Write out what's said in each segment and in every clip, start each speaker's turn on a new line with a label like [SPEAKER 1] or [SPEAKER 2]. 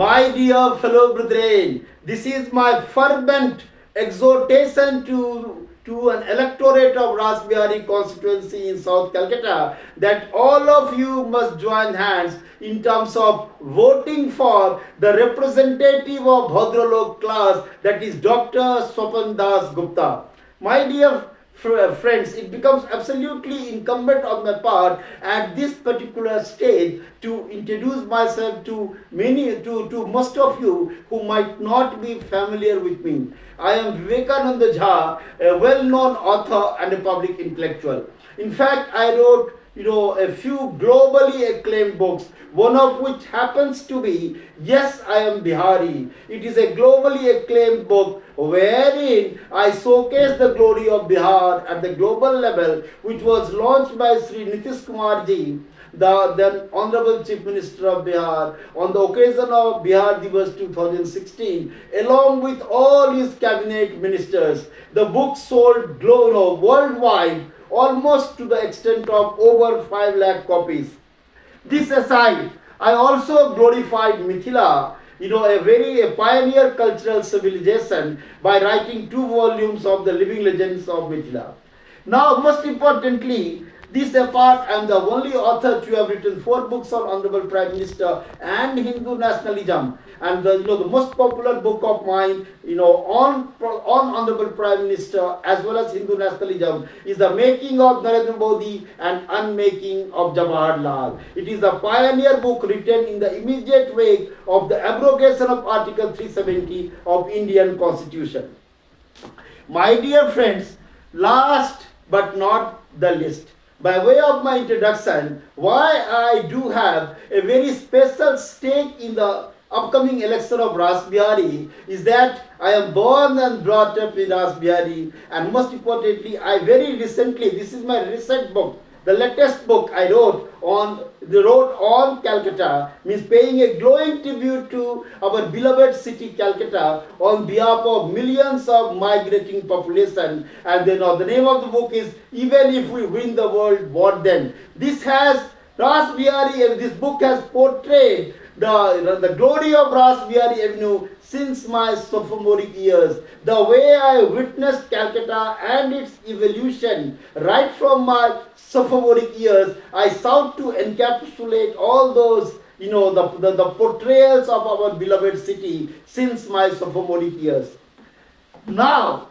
[SPEAKER 1] My dear fellow brethren, this is my fervent exhortation to an electorate of Rashbehari Constituency in South Calcutta that all of you must join hands in terms of voting for the representative of Bhadralok class, that is Dr. Swapan Dasgupta. My dear friends, it becomes absolutely incumbent on my part at this particular stage to introduce myself to most of you who might not be familiar with me. I am Vivekananda Jha, a well-known author and a public intellectual. In fact, I wrote a few globally acclaimed books, one of which happens to be Yes, I Am Bihari. It is a globally acclaimed book wherein I showcase the glory of Bihar at the global level, which was launched by Sri Nitish Kumar ji, the then Honorable Chief Minister of Bihar, on the occasion of Bihar Divas 2016, along with all his cabinet ministers. The book sold worldwide almost to the extent of over 5 lakh copies. This aside, I also glorified Mithila, a pioneer cultural civilization, by writing 2 volumes of the living legends of Mithila. Now, most importantly, this apart, I am the only author to have written 4 books on Honorable Prime Minister and Hindu nationalism. And the most popular book of mine, on Honorable Prime Minister as well as Hindu nationalism, is The Making of Narendra Modi and Unmaking of Jawaharlal. It is a pioneer book written in the immediate wake of the abrogation of Article 370 of Indian Constitution. My dear friends, last but not the least, by way of my introduction, why I do have a very special stake in the upcoming election of Rashbehari is that I am born and brought up in Rashbehari, and most importantly, I very recently, this is my recent book, the latest book I wrote on Calcutta, means paying a glowing tribute to our beloved city Calcutta on behalf of millions of migrating population. And the name of the book is Even If We Win the World, What Then? This book has portrayed the glory of Rashbehari Avenue since my sophomoric years, the way I witnessed Calcutta and its evolution right from my sophomoric years. I sought to encapsulate all those, the portrayals of our beloved city since my sophomoric years. Now,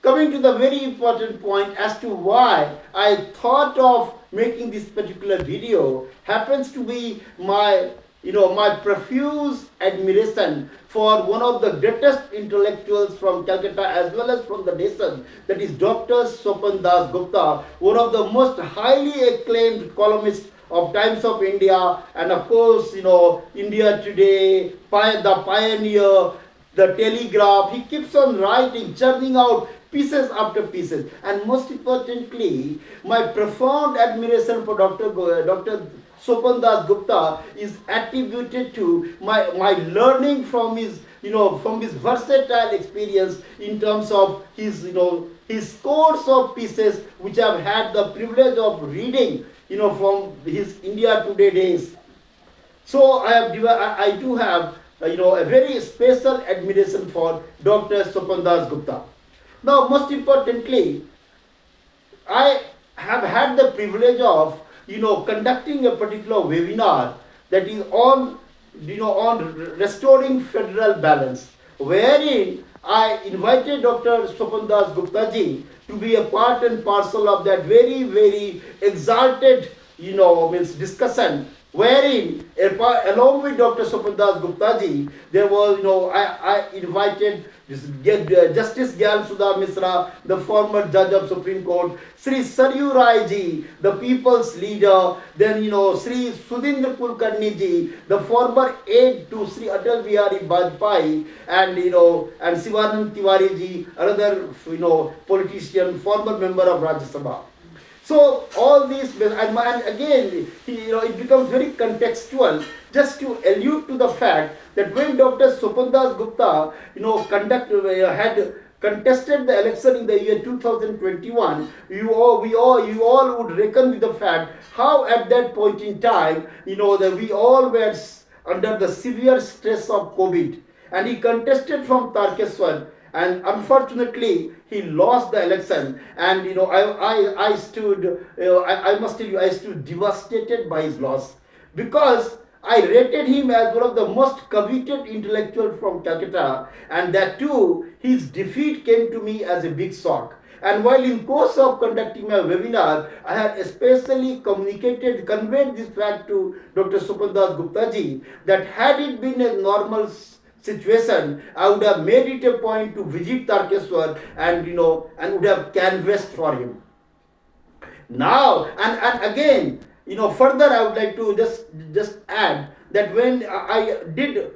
[SPEAKER 1] coming to the very important point as to why I thought of making this particular video, happens to be my profuse admiration for one of the greatest intellectuals from Calcutta as well as from the nation, that is Dr. Swapan Dasgupta, one of the most highly acclaimed columnists of Times of India, and of course, India Today, the Pioneer, the Telegraph. He keeps on writing, churning out pieces after pieces. And most importantly, my profound admiration for Dr. Swapan Dasgupta is attributed to my learning from his versatile experience in terms of his scores of pieces which I've had the privilege of reading from his India Today days. So I do have a very special admiration for Dr. Swapan Dasgupta. Now, most importantly, I have had the privilege of conducting a particular webinar that is on restoring federal balance, wherein I invited Dr. Swapan Dasgupta ji to be a part and parcel of that very, very exalted, discussion, wherein along with Dr. Swapan Dasgupta ji, there was, I invited Justice Gyal Sudha Misra, the former judge of Supreme Court, Sri Saryu Rai ji, the people's leader, then Sri Sudhindra Kulkarni ji, the former aide to Sri Atal Bihari Vajpayee, and and Sivanand Tiwari ji, another politician, former member of Rajya Sabha. So all these, and again, it becomes very contextual, just to allude to the fact that when Dr. Swapan Dasgupta, had contested the election in the year 2021, you all would reckon with the fact how at that point in time, that we all were under the severe stress of COVID, and he contested from Tarkeswar, and unfortunately he lost the election. And I stood, I must tell you, I stood devastated by his loss, because I rated him as one of the most coveted intellectual from Calcutta, and that too, his defeat came to me as a big shock. And while in course of conducting my webinar, I had especially conveyed this fact to Dr. Swapan Dasgupta ji, that had it been a normal situation, I would have made it a point to visit Tarkeswar and would have canvassed for him. Now, and again, further I would like to just add that when I did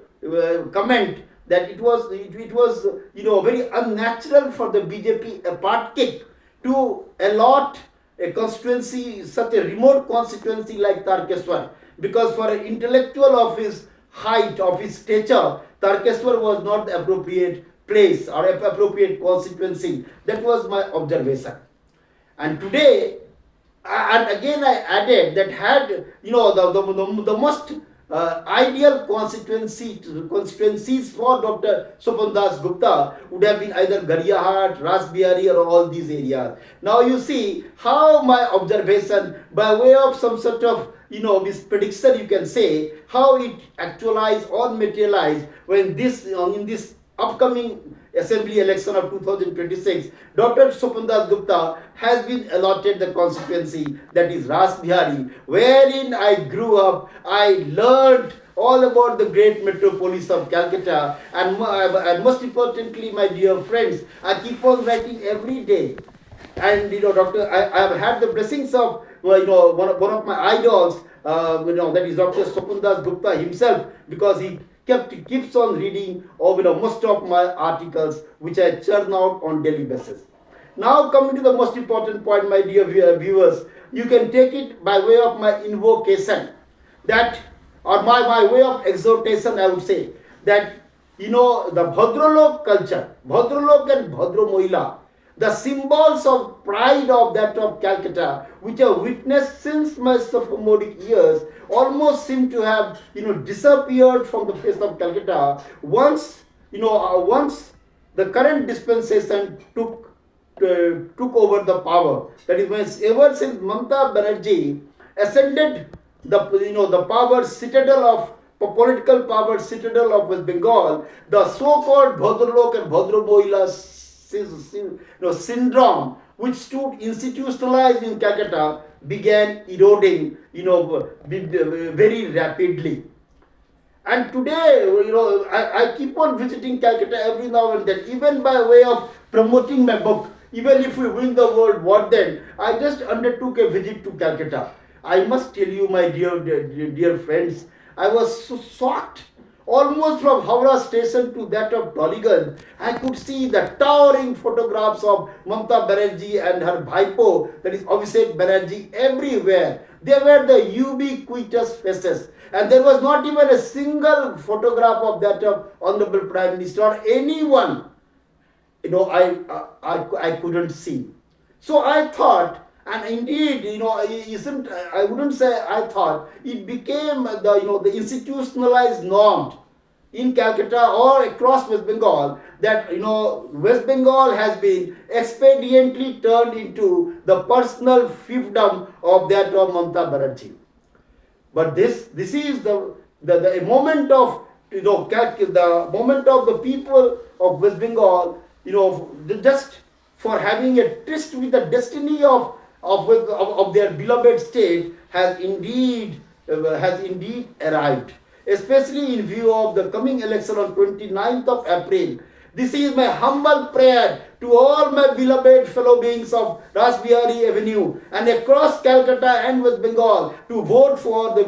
[SPEAKER 1] comment that it was very unnatural for the BJP a part kick to allot a constituency, such a remote constituency like Tarkeswar, because for an intellectual of his height, of his stature, Tarkeswar was not the appropriate place or appropriate constituency. That was my observation. And today, and again I added that had the most ideal constituencies for Dr. Swapan Dasgupta would have been either Garyahat, Rashbehari, or all these areas. Now you see how my observation, by way of some sort of this prediction, you can say, how it actualized or materialized when in this upcoming assembly election of 2026, Dr. Swapan Dasgupta has been allotted the constituency, that is Rashbehari, wherein I grew up. I learned all about the great metropolis of Calcutta, and most importantly, my dear friends, I keep on writing every day. And Doctor, I have had the blessings of one of my idols, that is Dr. Swapan Dasgupta himself, because he keeps on reading most of my articles, which I churn out on daily basis. Now coming to the most important point, my dear viewers, you can take it by way of my invocation, that, or my way of exhortation, I would say, that the Bhadralok culture, Bhadralok and Bhadramohila, the symbols of pride of that of Calcutta, which are witnessed since my sophomoric years, almost seem to have disappeared from the face of Calcutta once the current dispensation took over the power. That is, when ever since Mamata Banerjee ascended the power citadel of political power citadel of West Bengal, the so-called Bhadralok and Bhadramohila syndrome, which stood institutionalized in Calcutta, began eroding very rapidly. And today, I keep on visiting Calcutta every now and then, even by way of promoting my book. Even if we win the world, what then? I just undertook a visit to Calcutta. I must tell you, my dear friends, I was so shocked. Almost from Howrah station to that of Dollyganj, I could see the towering photographs of Mamata Banerjee and her Bhaipo, that is Abhishek Banerjee, everywhere. They were the ubiquitous faces. And there was not even a single photograph of that of Honorable Prime Minister or anyone, I couldn't see. So I thought, and indeed, I wouldn't say I thought, it became the institutionalized norm in Calcutta or across West Bengal, that West Bengal has been expediently turned into the personal fiefdom of that of Mamata Banerjee. But this is the moment of the moment of the people of West Bengal, just for having a tryst with the destiny of their beloved state has indeed arrived, especially in view of the coming election on 29th of April. This is my humble prayer to all my beloved fellow beings of Rashbehari Avenue and across Calcutta and West Bengal to vote for the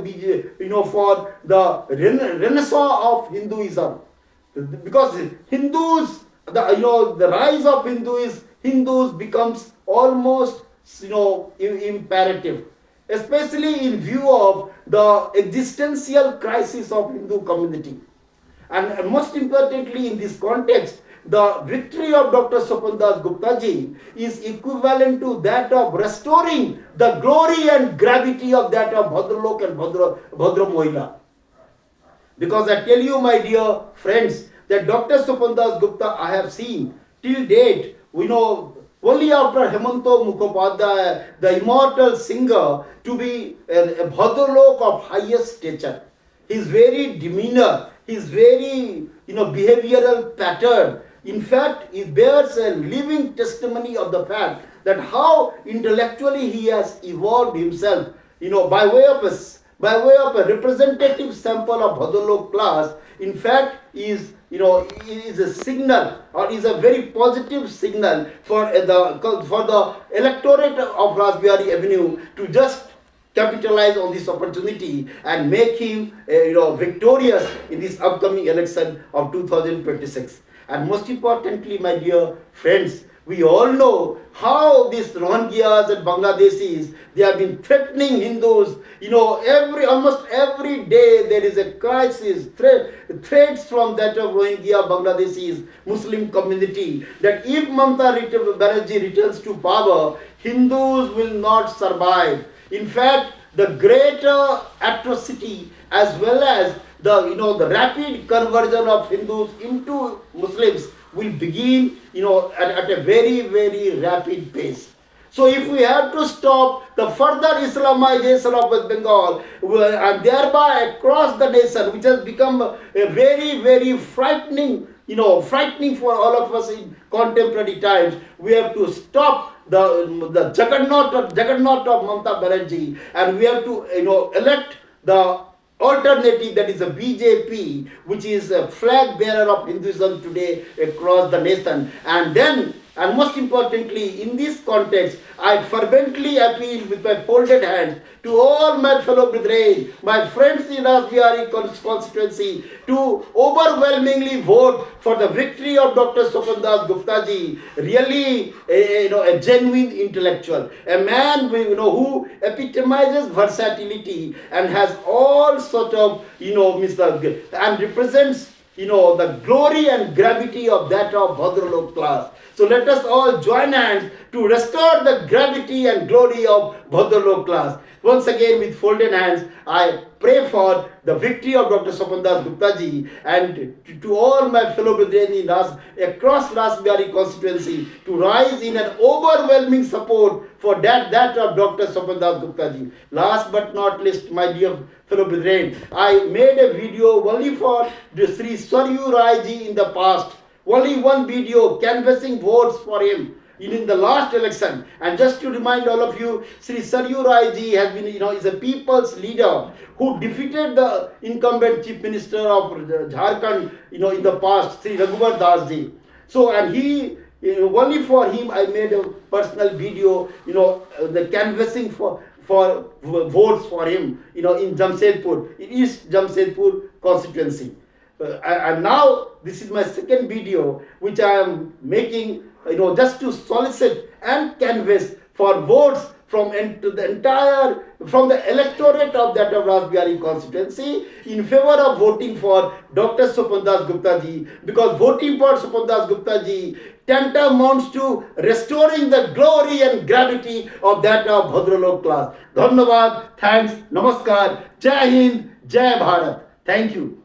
[SPEAKER 1] for the renaissance of Hinduism, because Hindus, the rise of Hindus becomes almost imperative, especially in view of the existential crisis of Hindu community. And most importantly, in this context, the victory of Dr. Swapan Dasgupta ji is equivalent to that of restoring the glory and gravity of that of Bhadralok and Bhadramohila. Because I tell you, my dear friends, that Dr. Swapan Dasgupta I have seen till date, we know only after Hemanto Mukhopadhyay, the immortal singer, to be a Bhadralok of highest stature. His very demeanor, his very behavioral pattern, in fact, it bears a living testimony of the fact that how intellectually he has evolved himself, by way of a representative sample of Bhadralok class. In fact, is a signal, or is a very positive signal for the electorate of Rashbehari Avenue to just capitalize on this opportunity and make him victorious in this upcoming election of 2026. And most importantly, my dear friends, we all know how these Rohingyas and Bangladeshis, they have been threatening Hindus. Almost every day there is a crisis, threats from that of Rohingya Bangladeshis Muslim community, that if Mamata Banerjee returns to power, Hindus will not survive. In fact, the greater atrocity, as well as the rapid conversion of Hindus into Muslims, will begin at a very, very rapid pace. So if we have to stop the further Islamization of West Bengal and thereby across the nation, which has become a very, very frightening for all of us in contemporary times, we have to stop the juggernaut of Mamata Banerjee, and we have to elect the alternative, that is a BJP, which is a flag bearer of Hinduism today across the nation. And most importantly, in this context, I fervently appeal with my folded hands to all my fellow brethren, my friends in Rashbehari Constituency, to overwhelmingly vote for the victory of Dr. Swapan Dasgupta ji. Really, a genuine intellectual, a man who epitomizes versatility and has all sort of and represents the glory and gravity of that of Bhadralok class. So let us all join hands to restore the gravity and glory of Bhadralok class. Once again, with folded hands, I pray for the victory of Dr. Swapan Dasgupta ji, and to all my fellow brethren across Rashbehari constituency to rise in an overwhelming support for that of Dr. Swapan Dasgupta ji. Last but not least, my dear fellow brethren, I made a video only for Sri Saryu Rai ji in the past. Only one video canvassing votes for him in the last election. And just to remind all of you, Sri Saryu Rai ji has been, is a people's leader who defeated the incumbent chief minister of Jharkhand, in the past, Sri Raghuvar Das ji. So, and he, only for him, I made a personal video, the canvassing for votes for him, in Jamshedpur, in East Jamshedpur constituency. And now this is my second video which I am making, just to solicit and canvass for votes from the electorate of that of Rashbehari constituency in favor of voting for Dr. Swapan Dasgupta ji, because voting for Swapan Dasgupta ji tantamounts to restoring the glory and gravity of that of Bhadralok class. Dhanyavad, thanks, namaskar, Jai Hind, Jai Bharat. Thank you.